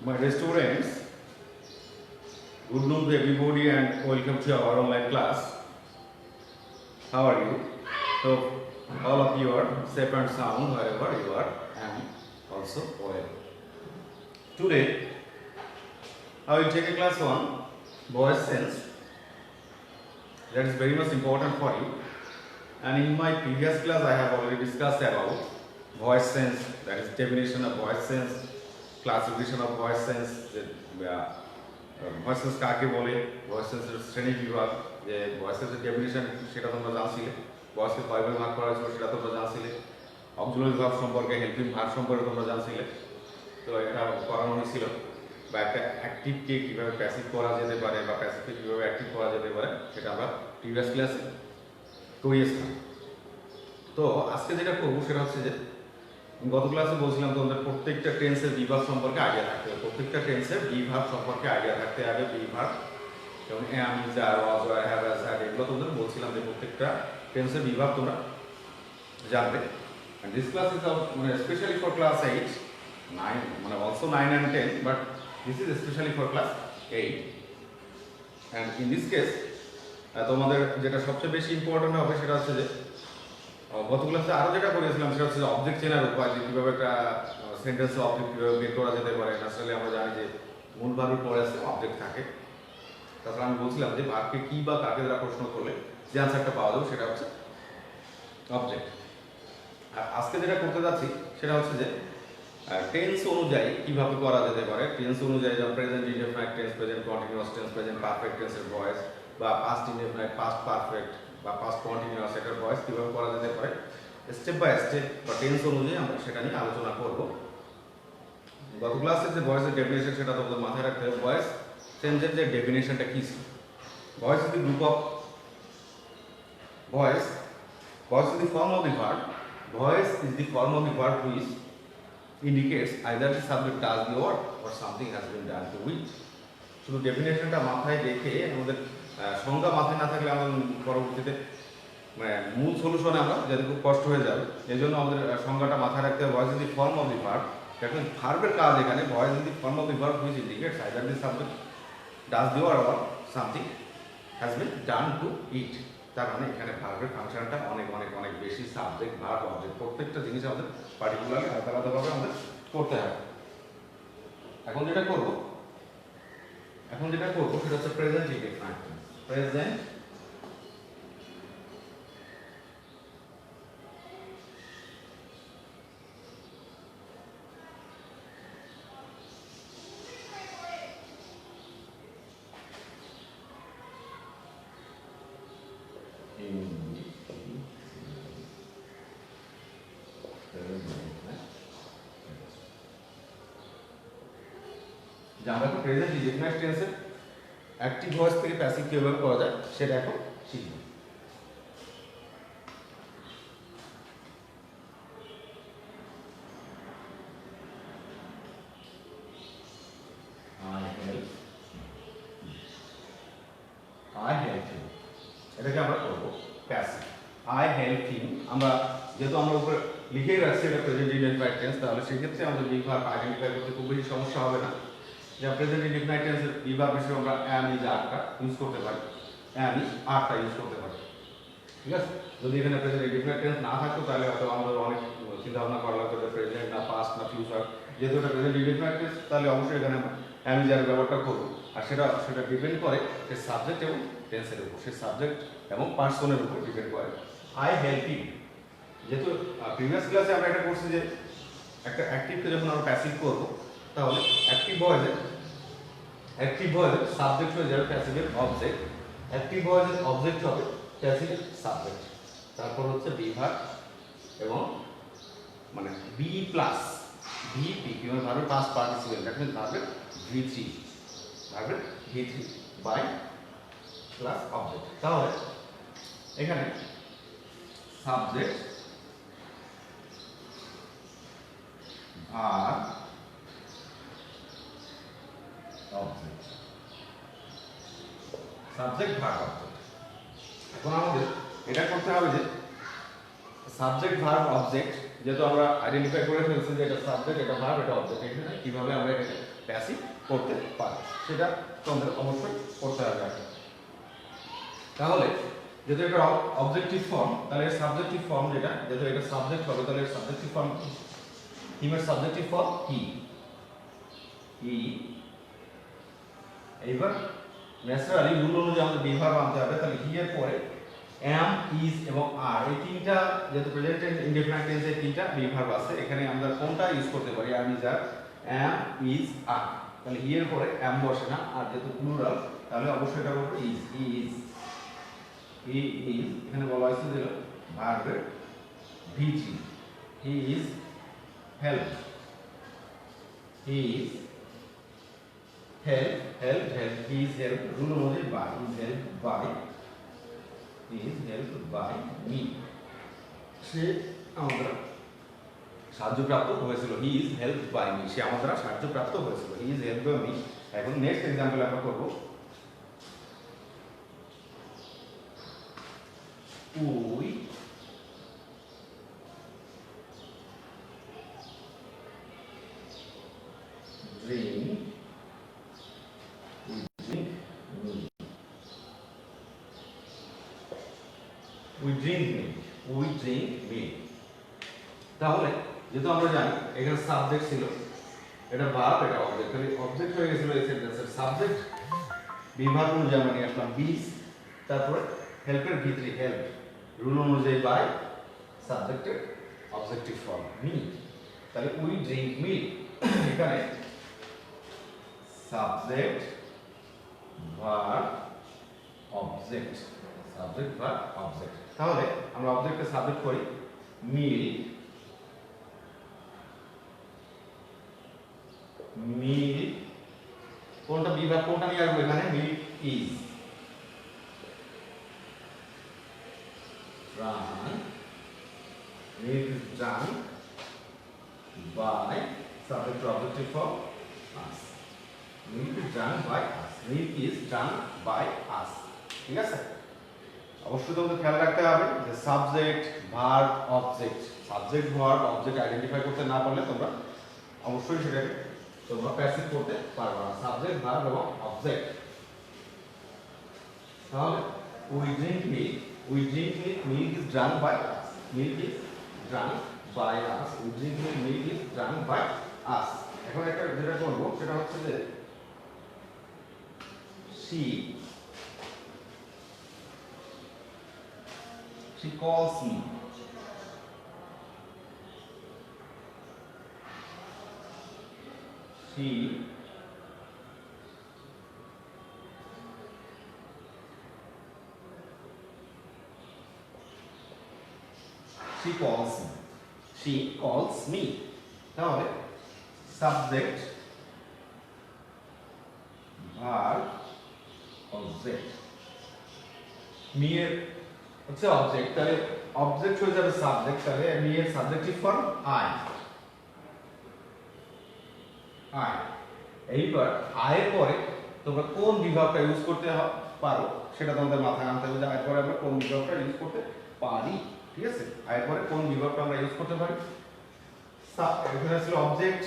My dear students, good noon to everybody and welcome to our online class. How are you? So, all of you are safe and sound wherever you are and also well. Today, I will take a class on voice sense. That is very much important for you. And in my previous class, I have already discussed about voice sense, that is definition of voice sense, classification of voice sense, voice sense কাকে বলে, voice সেন্সের শ্রেণী বিভাগ, যে voice সেন্সের definition সেটা তোমরা জানছিলে, ভয়েসকে কয়ভাবে ভাগ করা হয়েছিল সেটা তোমরা জানছিলে, অক্সিলারি ভার্ব সম্পর্কে, হেল্পিং ভার্ব সম্পর্কে তোমরা জানছিলে। তো এটা করানো হয়েছিল, বা একটা অ্যাক্টিভকে কীভাবে প্যাসিভ করা যেতে পারে বা প্যাসিভকে কীভাবে অ্যাক্টিভ করা যেতে পারে সেটা আমরা প্রিভিয়াস ক্লাসে করিয়েছিলাম। তো আজকে যেটা করবো সেটা হচ্ছে যে গত ক্লাসে বলছিলাম তোমাদের প্রত্যেকটা টেন্সের বিভাগ সম্পর্কে আইডিয়া থাকতে হবে, প্রত্যেকটা টেন্সের বিভাগ সম্পর্কে আইডিয়া থাকতে হবে। বিভাগ যেমন am, is, are, was, were, have, has, had, এগুলো তোমাদের বলছিলাম যে প্রত্যেকটা টেন্সের বিভাগ তোমরা জানবে। and this class is মানে especially for class 8 9 মানে also 9 and 10, but this is especially for class 8 and in this case তোমাদের যেটা সবচেয়ে বেশি ইম্পর্টেন্ট হবে সেটা হচ্ছে যে গত ক্লাসে আরও যেটা করেছিলাম সেটা হচ্ছে অবজেক্ট চেনার উপায়, যে কীভাবে একটা সেন্টেন্সে অবজেক্ট কীভাবে বের করা যেতে পারে। আসলে আমরা জানি যে মূল ভাবের পরে অবজেক্ট থাকে। তাছাড়া আমি বলছিলাম যে ভার্বকে কী বা কাকে দ্বারা প্রশ্ন করলে যে আনসারটা পাওয়া যাবে সেটা হচ্ছে অবজেক্ট। আর আজকে যেটা করতে যাচ্ছি সেটা হচ্ছে যে টেন্স অনুযায়ী কীভাবে করা যেতে পারে। টেন্স অনুযায়ী যেমন present indefinite tense, present continuous tense, present perfect টেন্সের ভয়েস, বা পাস্ট ইনডেফিনাইট, পাস্ট পারফেক্ট বা পাস্ট কন্টিনিউয়াস এটার ভয়েস কীভাবে করা যেতে পারে স্টেপ বাই স্টেপ বা টেন্স অনুযায়ী আমরা সেটা নিয়ে আলোচনা করব। গত ক্লাসের যে ভয়েসের ডেফিনেশন সেটা তোমাদের মাথায় রাখতে হবে। ভয়েস চেঞ্জের যে ডেফিনেশনটা কী ছিল, voice is the group of voice, voice is the form of the verb, voice is the form of the verb which indicates either the subject does the work or something has been done to it. শুধু ডেফিনেশনটা মাথায় রেখে আমাদের সংজ্ঞা মাথায় না থাকলে আমাদের পরবর্তীতে মানে মূল সলিউশনে আমরা যাতে খুব কষ্ট হয়ে যাবে, এই জন্য আমাদের সংজ্ঞাটা মাথায় রাখতে হবে। Voice is the form of the verb, এখন ভার্বের কাজ এখানে voice is the form of the verb which indicates either the subject does the work or something has been done to it. তার মানে এখানে ভার্বের ফাংশনটা অনেক অনেক অনেক বেশি, সাবজেক্ট ভার্ব অবজেক্ট প্রত্যেকটা জিনিস আমাদের পার্টিকুলারলি আলাদা আলাদাভাবে আমাদের করতে হবে। এখন যেটা করবো সেটা হচ্ছে প্রেজেন্ট ইনডেফিনাইট টেন্স। প্রেজেন্ট যে আমরা এখন প্রেজেন্ট ইনডেফিনাইট টেন্সের অ্যাক্টিভ ভয়েস থেকে প্যাসিভ কিভাবে করা যায় সেটা এখন শিখব। I help you, এটাকে আমরা করবো প্যাসিভ। I help him, আমরা যেহেতু আমরা উপরে লিখেই রাখছি এটা প্রেজেন্ট ইনডেফিনাইট টেন্স, তাহলে সেক্ষেত্রে আমাদের বিগ ভার্ব আইডেন্টিফাই করতে খুব বেশি সমস্যা হবে না। যা প্রেজেন্ট ইনডেফিনাইট টেন্সের বিগ ভার্ব হিসেবে আমরা am, is, are ইউজ করতে পারি, am, is, are ইউজ করতে পারি। ঠিক আছে, যদি এখানে প্রেজেন্ট ইনডেফিনাইট টেন্স না থাকতো তাহলে হয়তো আমাদের অনেক চিন্তা ভাবনা করা লাগতো যে প্রেজেন্ট না পাস্ট না ফিউচার। যেহেতু এটা প্রেজেন্ট ইনডেফিনাইট টেন্স তাহলে অবশ্যই এখানে am, is, are ব্যবহারটা করবো। আর সেটা ডিপেন্ড করে সে সাবজেক্ট এবং টেন্সের উপর, সে সাবজেক্ট এবং পার্সনের উপর ডিপেন্ড করে। I help you, যেহেতু প্রিভিয়াস ক্লাসে আমরা এটা করছি যে একটা অ্যাক্টিভকে যখন আমরা প্যাসিভ করবো তাহলে অ্যাক্টিভ ভয়েসের সাবজেক্ট হয়ে যাবে প্যাসিভের অবজেক্ট, অ্যাক্টিভ ভয়েসের অবজেক্ট হবে প্যাসিভের সাবজেক্ট, তারপর হচ্ছে বিভাগ এবং মানে বি প্লাস ভিপি কিংবা ভার্বের পাস্ট পার্টিসিপেল, দ্যাট মিন্স ভার্বের V3 বাই প্লাস অবজেক্ট। তাহলে এখানে সাবজেক্ট আর অবজেক্ট, সাবজেক্ট ভার্ব অবজেক্ট। এখন আমাদের এটা করতে হবে যে সাবজেক্ট ভার্ব অবজেক্ট যেহেতু আমরা আইডেন্টিফাই করে ফেলছি যে এটা সাবজেক্ট, এটা ভার্ব, এটা অবজেক্ট, এখানে কিভাবে আমরা এটাকে প্যাসিভ করতে পারি সেটা তোমাদের অবশ্যই করতে হবে। তাহলে যেহেতু এটা অবজেক্টিভ ফর্ম, তাহলে এর সাবজেক্টিভ ফর্ম যেটা, যেহেতু এটা সাবজেক্ট হবে, তাহলে এর সাবজেক্টিভ ফর্ম কি? হিমের সাবজেক্টিভ ফর্ম হি। হি এইবার ন্যাচারালি রুল অনুযায়ী আমাদের বিভার্ব আনতে হবে। তাহলে হি এর পরে এম, ইজ এবং আর, এই তিনটা যেহেতু প্রেজেন্ট টেন্স ইনডেফিনিট টেন্সে তিনটা বিভার্ব আছে, এখানে আমরা কোনটা ইউজ করতে পারি? Am, is, are. Am, is, are. তাহলে হি এর পরে এম বসে না, আর যেহেতু প্লুরাল তাহলে অবশ্যই এটা বলবো is. He is, he is, এখানে বলা হয়েছে যে ভার্বের ভিজি। He is help, he is help, help, help, he is help, rule অনুযায়ী by, is help by, is helped by me, সে আমাদের সাহায্যপ্রাপ্ত হয়েছিল। He is helped by me, সে আমাদের সাহায্যপ্রাপ্ত হয়েছিল। He is helped by me. এখন নেক্সট এক্সাম্পল আমরা করব। We drink, we drink milk, we drink milk। তাহলে যেহেতু আমরা জানি এখানে সাবজেক্ট ছিল, এটা ভার্ব, এটা অবজেক্ট, তাহলে অবজেক্ট হয়ে গেছিল এই সেন্টেন্সের সাবজেক্ট। বিভাগ অনুযায়ী আমরা নিয়ে আসলাম বিজ, তারপরে হেল্পের ভিতরে হেল্প, রুল অনুযায়ী বাই, সাবজেক্টের অবজেক্টিভ ফর্ম মি। তাহলে উই ড্রিঙ্ক মিল্ক, এখানে subject verb object, subject verb object. তাহলে আমরা অবজেক্টকে সাবজেক্ট করি মিল্ক, মিল্ক কোনটা বিভাগ, কোনটা নিয়ে আসবো এখানে? Milk is drunk, milk is drunk by, subject to objective form us, milk is drunk by us, milk is drunk by us। ঠিক আছে, অবশ্যই তোমাদের খেয়াল রাখতে হবে যে subject verb object, subject verb object identify করতে না পারলে তোমরা অবশ্যই সেটাকে তোমরা প্যাসিভ করতে পারবে না, সাবজেক্ট ভার্ব এবং অবজেক্ট। তাহলে we drink milk, we drink milk, milk is drunk by us, milk is drunk by us, we drink milk, milk is drunk by us. এখন একটা যেটা করবো সেটা হচ্ছে যে she calls me, she calls me, she calls me। তাহলে subject verb object, me এর হচ্ছে অবজেক্ট, তাহলে অবজেক্ট হয়ে যাবে সাবজেক্ট, তাহলে মি এর সাবজেক্টিভ ফর্ম আই, আই। এইবার আই এর পরে তোমরা কোন বিভাগটা ইউজ করতে পারো সেটা তোমাদের মাথায় আনতে হবে যে আই এর পরে আমরা কোন বিভাগটা ইউজ করতে পারি। ঠিক আছে, আই এর পরে কোন বিভাগটা আমরা ইউজ করতে পারি? এখানে ছিল অবজেক্ট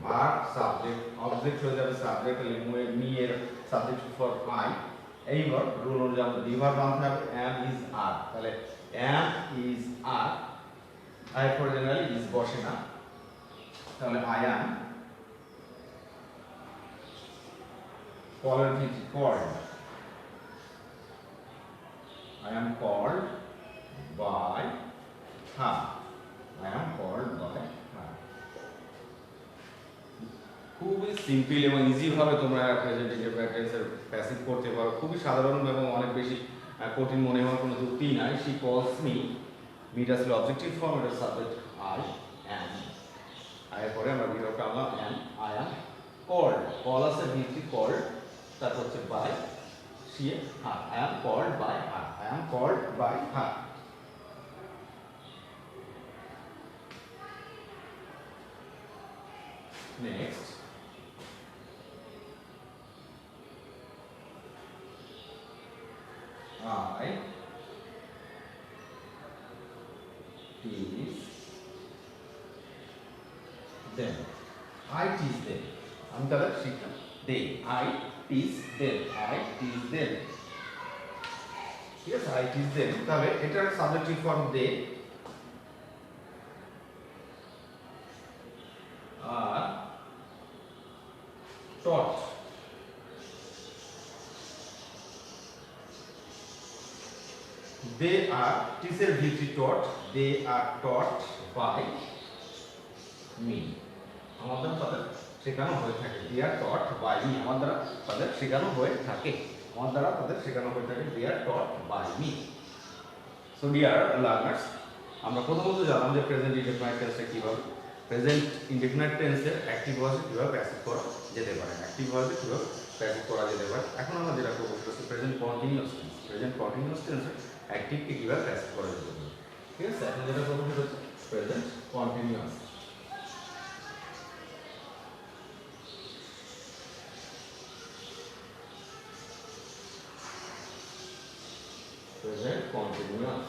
ভার্ব সাবজেক্ট, অবজেক্ট হয়ে যাবে সাবজেক্ট, তাহলে মি এর সাবজেক্ট ফর আই। এইবার রুল অনুযায়ী আমাদের বিভার্ব আনতে হবে এম, ইজ, আর। তাহলে এম, ইজ, আর, আই এর পরে জেনারেলি ইজ বসে না, তাহলে আই অ্যাম, কলের ভিত্তি called, I am called by her, I am called by her। খুবই সিম্পল এবং ইজি ভাবে তোমরা প্রেজেন্ট ইনডেফিনিট টেন্সের প্যাসিভ করতে পারো, খুবই সাধারণ এবং অনেক বেশি কঠিন মনে হওয়ার কোনো যুক্তি নাই। she calls me, মিটা ছিল অবজেক্টিভ ফর্ম, এটা সাবজেক্ট I am, I এর পরে আমরা বিভাগটা আনলাম am, I am called, call আছে ভিত্তি কল্ড, তারপর হচ্ছে by, she, her, I am called by her, I am called by her। Next, I is them. I teach them. আমি তাদের শিক্ষা দেই। I teach them. I teach them. ঠিক আছে, I teach them। তাহলে এটার subjective form they are taught. They are teacher duty taught. They are taught by me. আমার দ্বারা তাদের শেখানো হয়ে থাকে। They are taught by me. আমার দ্বারা তাদের শেখানো হয়ে থাকে। আমার দ্বারা তাদের শেখানো হয়ে থাকে। They are taught by me. So dear learners, আমরা প্রথমত জানলাম যে প্রেজেন্ট ইনডেফিনাইট টেন্সটা কিভাবে, প্রেজেন্ট ইনডেফিনাইট টেন্সের অ্যাক্টিভ ভয়েসে কিভাবে প্যাসিভ করা যেতে পারে, অ্যাক্টিভ ভয়েসে কিভাবে প্যাসিভ করা যেতে পারে। এখন আমরা যেটা করব সেটা হচ্ছে present continuous tense. Present continuous টেন্সের অ্যাক্টিভকে কিভাবে প্যাসিভ করা যেতে পারে। ঠিক আছে, এখন যেটা করব সেটা হচ্ছে present continuous. Present continuous.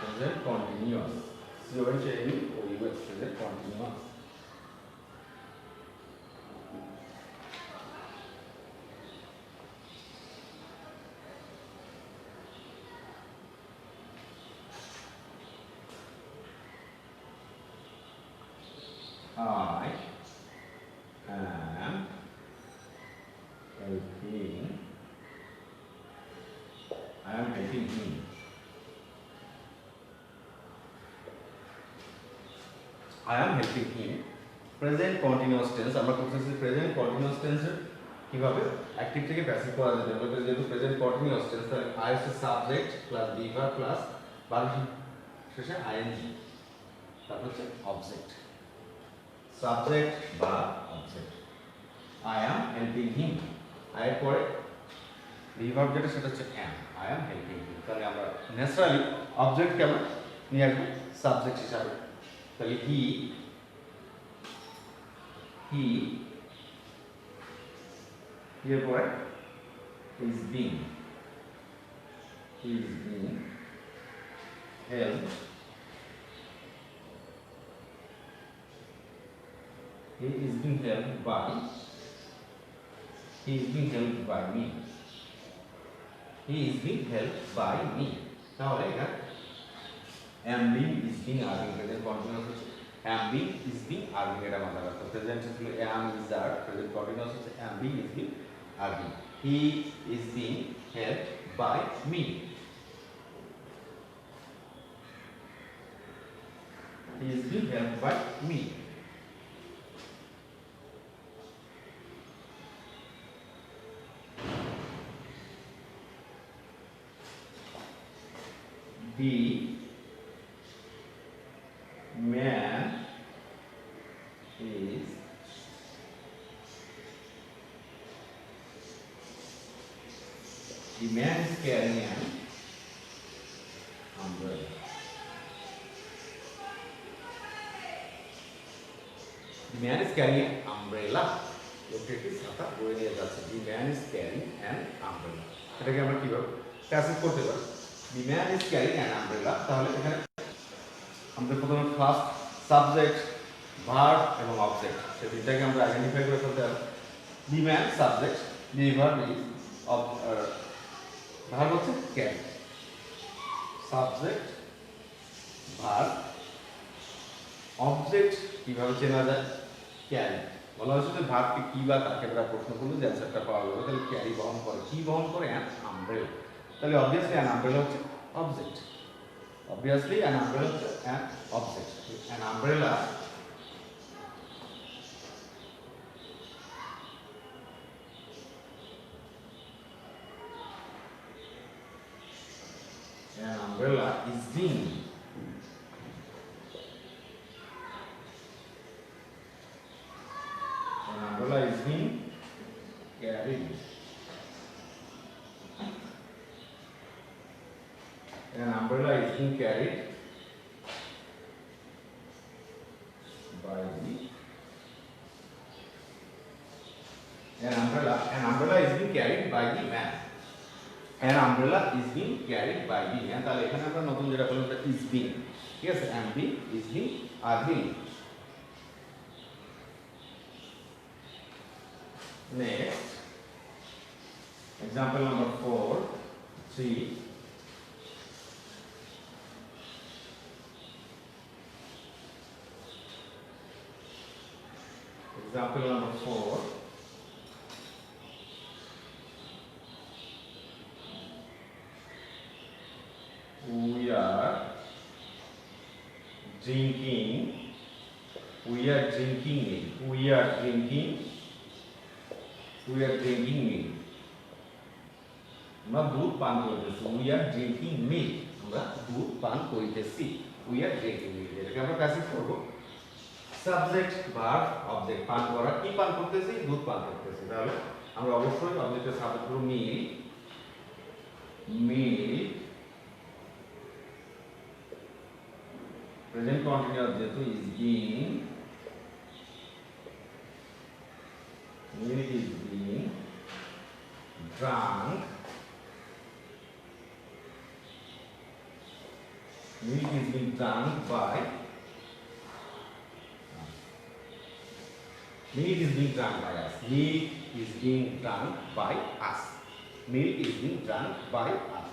Present continuous. So when changing, we will present continuous. I am helping him. I am helping him. Present continuous tense আমরা করতেছি প্রেজেন্ট কন্টিনিউয়াস টেন্সের কিভাবে অ্যাক্টিভ থেকে প্যাসিভ করা যেতে পারে। যেহেতু প্রেজেন্ট কন্টিনিউয়াস টেন্স তাহলে I হচ্ছে subject plus be verb plus verb শেষে আইএনজি, তারপর হচ্ছে অবজেক্ট, সাবজেক্ট বা object. I am helping him, I এর পরে বি ভার্ব যেটা সেটা হচ্ছে am, I am helping him। তাহলে আমরা ন্যাচারালি অবজেক্টকে আমরা নিয়ে আসবো সাবজেক্ট হিসাবে। তাহলে he এর পরে is being helped, he is being helped by me, he is being helped by me। তাহলে এটা am being is being are being present continuous হচ্ছে am being is being are being, এটা মাথায় রাখতে হবে। প্রেজেন্ট ছিল am is are, present continuous হচ্ছে am being is being are being। he is being helped by me, he is being helped by me। The man is carrying an umbrella। The man is carrying an umbrella। লোকটি একটি ছাতা বয়ে নিয়ে যাচ্ছে। The man is carrying an umbrella। এটাকে আমরা কিভাবে passive করতে পারি? The man is carrying an umbrella। তাহলে এখানে আমাদের প্রথমে ফার্স্ট সাবজেক্ট, ভার্ব এবং অবজেক্ট, সেই তিনটাকে আমরা আইডেন্টিফাই করে ফেলতে হবে। The man subject, the verb is verb হচ্ছে ক্যারি, সাবজেক্ট ভার্ব অবজেক্ট কিভাবে চেনা যায়? ক্যারি। বলা হচ্ছে যে ভার্বকে কি বা কাকে আমরা প্রশ্ন করলে যে অ্যান্সারটা পাওয়া যাবে। তাহলে ক্যারি বহন করে, কি বহন করে? An umbrella. তাহলে অবভিয়াসলি অ্যান আমব্রেলা হচ্ছে object, obviously an umbrella is an object। An umbrella is being being carried. An umbrella is being carried by the an umbrella is being carried by the man. An umbrella is being carried by the man. তাহলে এখানে আমরা নতুন যেটা বললাম সেটা is being, ঠিক আছে, am being, is being, are being. Next, example number 3. Example number 4. We are drinking milk. আমরা দুধ পান করতেছি। We are drinking milk. আমরা দুধ পান করতেছি। We are drinking milk. এটাকে আমরা প্যাসিভ করব। সাবজেক্ট ভার্ব অবজেক্ট, পান করা, কি পান করতেছি? দুধ পান করতেছি। তাহলে আমরা অবশ্যই অবজেক্টের সাবজেক্ট করব milk. Present continuous যেহেতু is being, milk is being drunk. Milk is being drunk by us. Milk is being drunk by us. Milk is being drunk by us.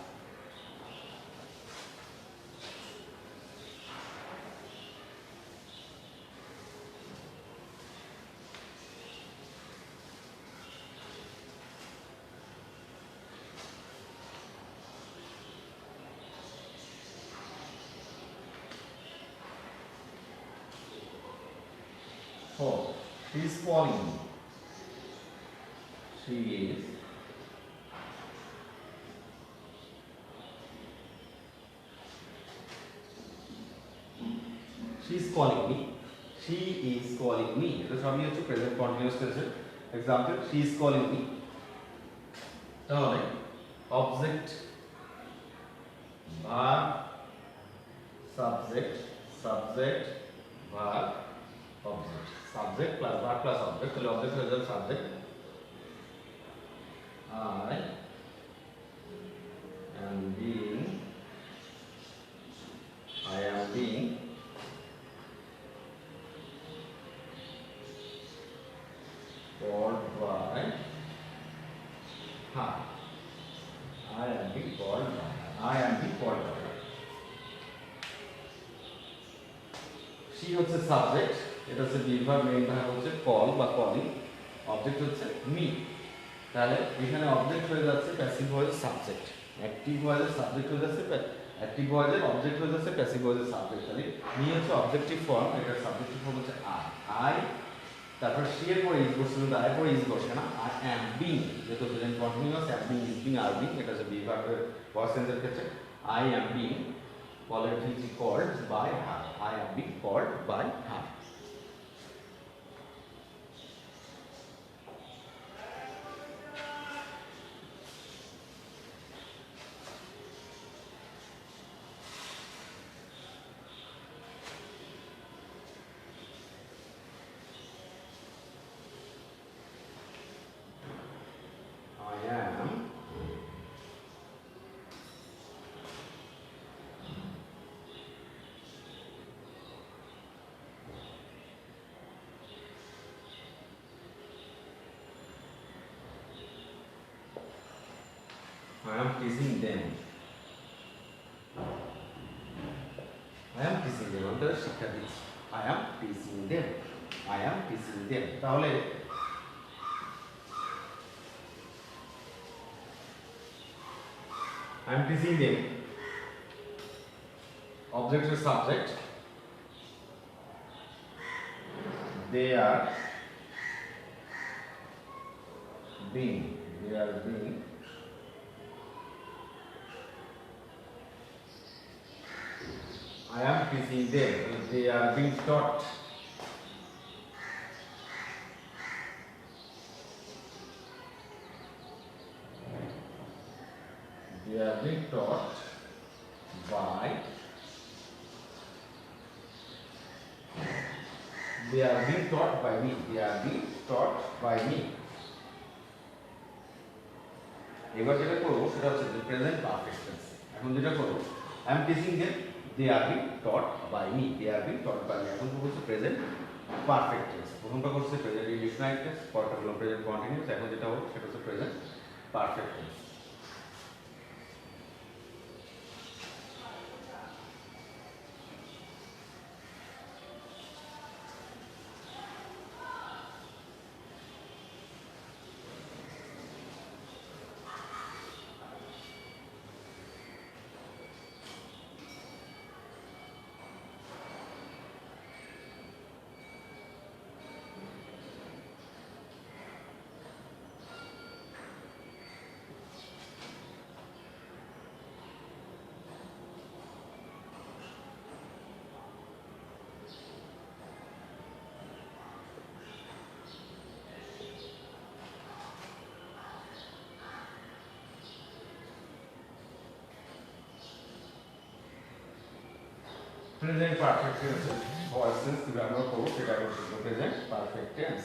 She is calling me. She is calling me. She is calling me. এটা সবই হচ্ছে present continuous টেন্সের example. She is calling me. তাহলে object verb subject verb object, subject plus verb plus object, তাহলে object হয়ে যাবে subject. I am being called by her. I am being called by her. She হচ্ছে subject, এটা হচ্ছে verb, main verb হচ্ছে call বা calling, object হচ্ছে me. তাহলে এখানে object হয়ে যাচ্ছে passive voice subject, active voice subject হয়ে যাচ্ছে active voice object হয়ে যাচ্ছে passive voice subject. তাহলে me হচ্ছে objective form, এটা subjective form হচ্ছে I, তারপর she এর পরে is বসে, কিন্তু I এর পরে is বসে না, I am being, যেহেতু present continuous, am being, is being, are being, এটা হচ্ছে verb এর voice tense এর ক্ষেত্রে I am being called by her. I am being called by her. I am teasing them. আমরা শিক্ষা দিচ্ছি। I am teasing them. তাহলে I am teasing them, object is subject, they are being, I am teasing them, they are being taught. they are being taught by they are being taught by me, they are being taught by me। এবার যেটা করব সেটা হচ্ছে present perfect tense. এখন যেটা করব I am teaching them, they are being taught by me, they are being taught by me. এখন করব প্রেজেন্ট পারফেক্ট টেন্স। প্রথমটা করছে প্রেজেন্ট ইনডিফিনাইট টেন্স, পরেরটা হলো প্রেজেন্ট কন্টিনিউয়াস। এখন যেটা হবে সেটা হচ্ছে present perfect tense. Present perfect tense voice tense কি ব্যবহার করব সেটা হচ্ছে present perfect tense.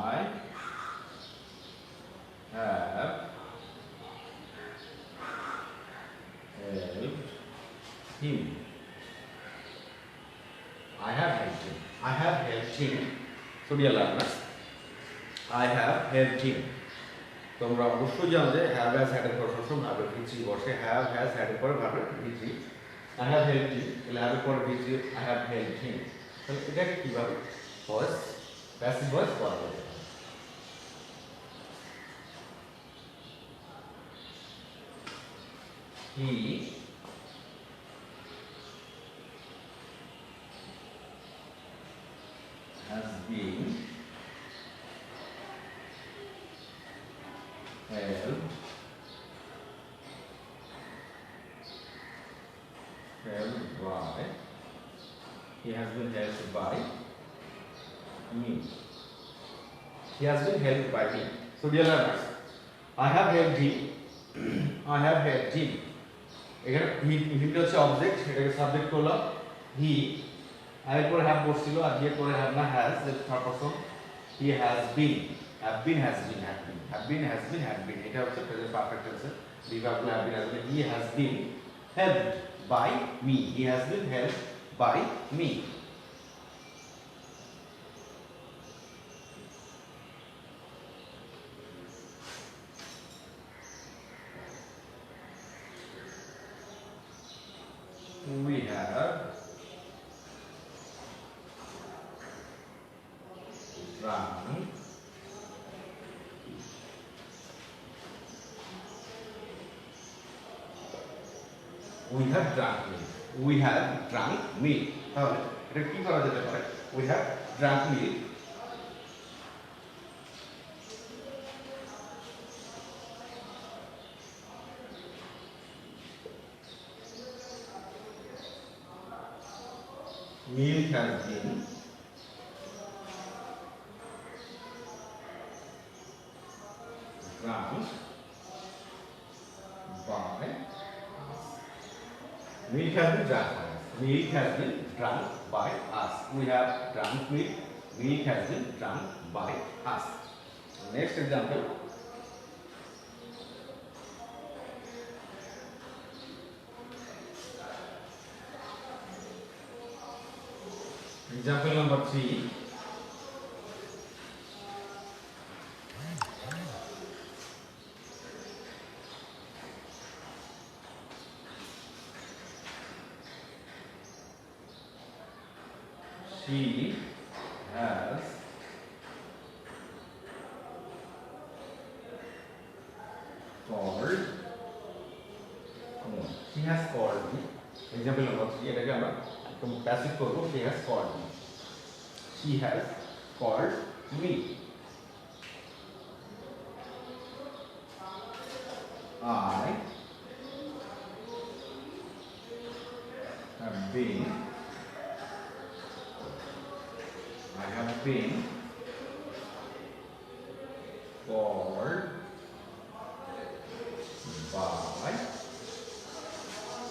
I have helped him, I have helped him, I have helped him। So dear learners, I have helped him। তোমরা অবশ্যই জানো যে হ্যাভ হ্যাজ হ্যাড এর পর সবসময় ভার্বের ভিত্তি বসে, হ্যাভ হ্যাজ হ্যাড এর পর ভার্বের ভিত্তি। আই হ্যাভ হেল্পড হিম, তাহলে হ্যাভ এর পর ভিত্তি আই হ্যাভ হেল্পড হিম। তাহলে এটাকে কিভাবে ভয়েস প্যাসিভ ভয়েস করা যাবে? He has been helped by, he has been helped by me, he has been helped by me। So dear learners, I have helped him, I have helped him। এখানে হিটা হচ্ছে object, এটাকে subject করলাম হি, এর পরে have বসছিল আর এর পরে have না has, that third person. He has been, have been has been, have been, have been has been, had been. এটা হচ্ছে প্রেজেন্ট পারফেক্ট টেন্সের বিভাগগুলো have been has been. He has been helped by me, he has been helped by me. We have drunk we have drunk milk, we have drunk milk। তাহলে এটা কি করা যেতে পারে? we have drunk milk, milk has been drunk by us, milk has been drunk by us, milk has been drunk by us, we have drunk milk, milk has been drunk by us। Next example, example number 3। She has called, she has called me। Example number 3, এটাকে আমরা একদম passive করব। she has called me, she has called me। I have been been called by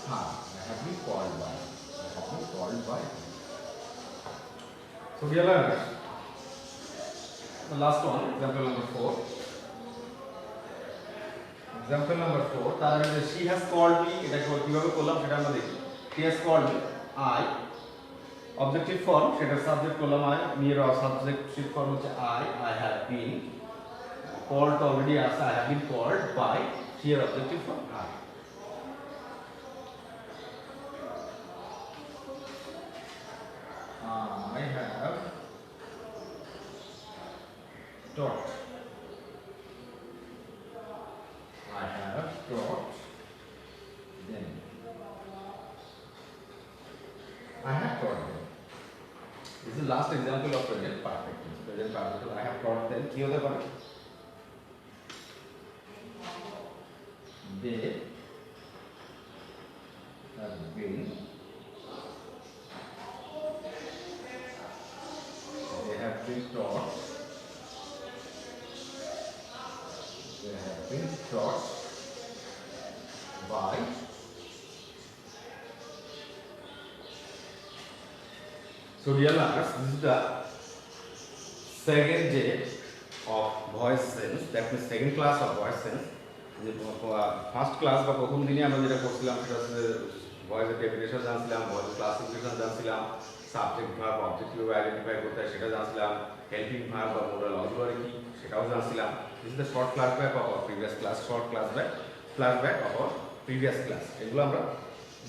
her. I have been called by. I have been called by. So dear learners, the last one, example number 4. Example number 4. তাহলে she has called me, এটা কিভাবে করলাম সেটা আমরা দেখি. She has called me. I. Objective form, সেটা subject করলাম I. মেয়ের সাবজেক্টিভ ফর্ম হচ্ছে I have been called already as I have been called by. Here objective form I. I have taught. I have taught them. I have taught them. This is the last example of present perfect. Present participle. I have taught them. কি হতে পারে? They have been. They have been taught. They have been taught by. So dear learners, this is the second day of voice sense. That means second class of voice sense. যে first class বা প্রথম দিনে আমরা যেটা করছিলাম সেটা হচ্ছে ভয়েসের ডেফিনেশন জানছিলাম, ভয়েসের ক্লাসিফিকেশন জানছিলাম, সাবজেক্ট ভার্ব অবজেক্ট কিভাবে আইডেন্টিফাই করতে হয় সেটা জানছিলাম, হেল্পিং ভার্ব বা মোডাল অক্সিলারি কি সেটাও জানছিলাম. This is the short flashback of our previous class. Short flashback of our previous class. এগুলো আমরা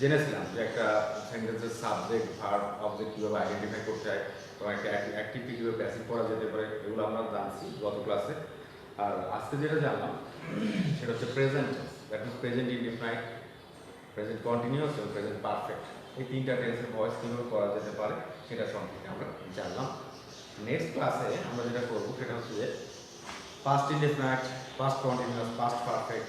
জেনেছিলাম যে একটা সেন্টেন্সের সাবজেক্ট ভার্ব অবজেক্ট কিভাবে আইডেন্টিফাই করতে হয় এবং একটা অ্যাক্টিভিটি কিভাবে প্যাসিভ করা যেতে পারে, এগুলো আমরা জানছি গত ক্লাসে. আর আজকে যেটা জানলাম সেটা হচ্ছে present tense. That means present indefinite, present continuous এবং প্রেজেন্ট পারফেক্ট. এই তিনটা টেন্সের ভয়েস কীভাবে করা যেতে পারে সেটা সম্পর্কে আমরা জানলাম. নেক্সট ক্লাসে আমরা যেটা করবো সেটা হচ্ছে যে past indefinite, past continuous, past perfect,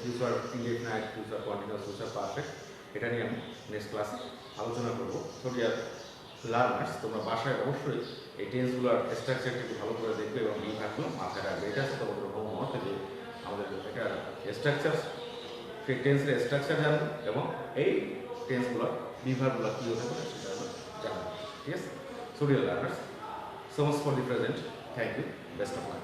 future indefinite, future continuous, future perfect, এটা নিয়ে আমি নেক্সট ক্লাসে আলোচনা করবো. সো ডিয়ার লার্নার্স, তোমরা বাসায় অবশ্যই এই টেন্সগুলোর স্ট্রাকচারটা একটু ভালো করে দেখবে এবং এই ভাগগুলো মাথায় রাখবে. এটা হচ্ছে তোমাদের হোমওয়ার্ক যে আমাদের এটা স্ট্রাকচার, সেই টেন্সের স্ট্রাকচার জানবো এবং এই টেন্সগুলোর বিভাগগুলো কী হতে পারে সেটা আমরা জানবো. ঠিক আছে? So dear learners, so much for the present. Thank you. Best of lakh.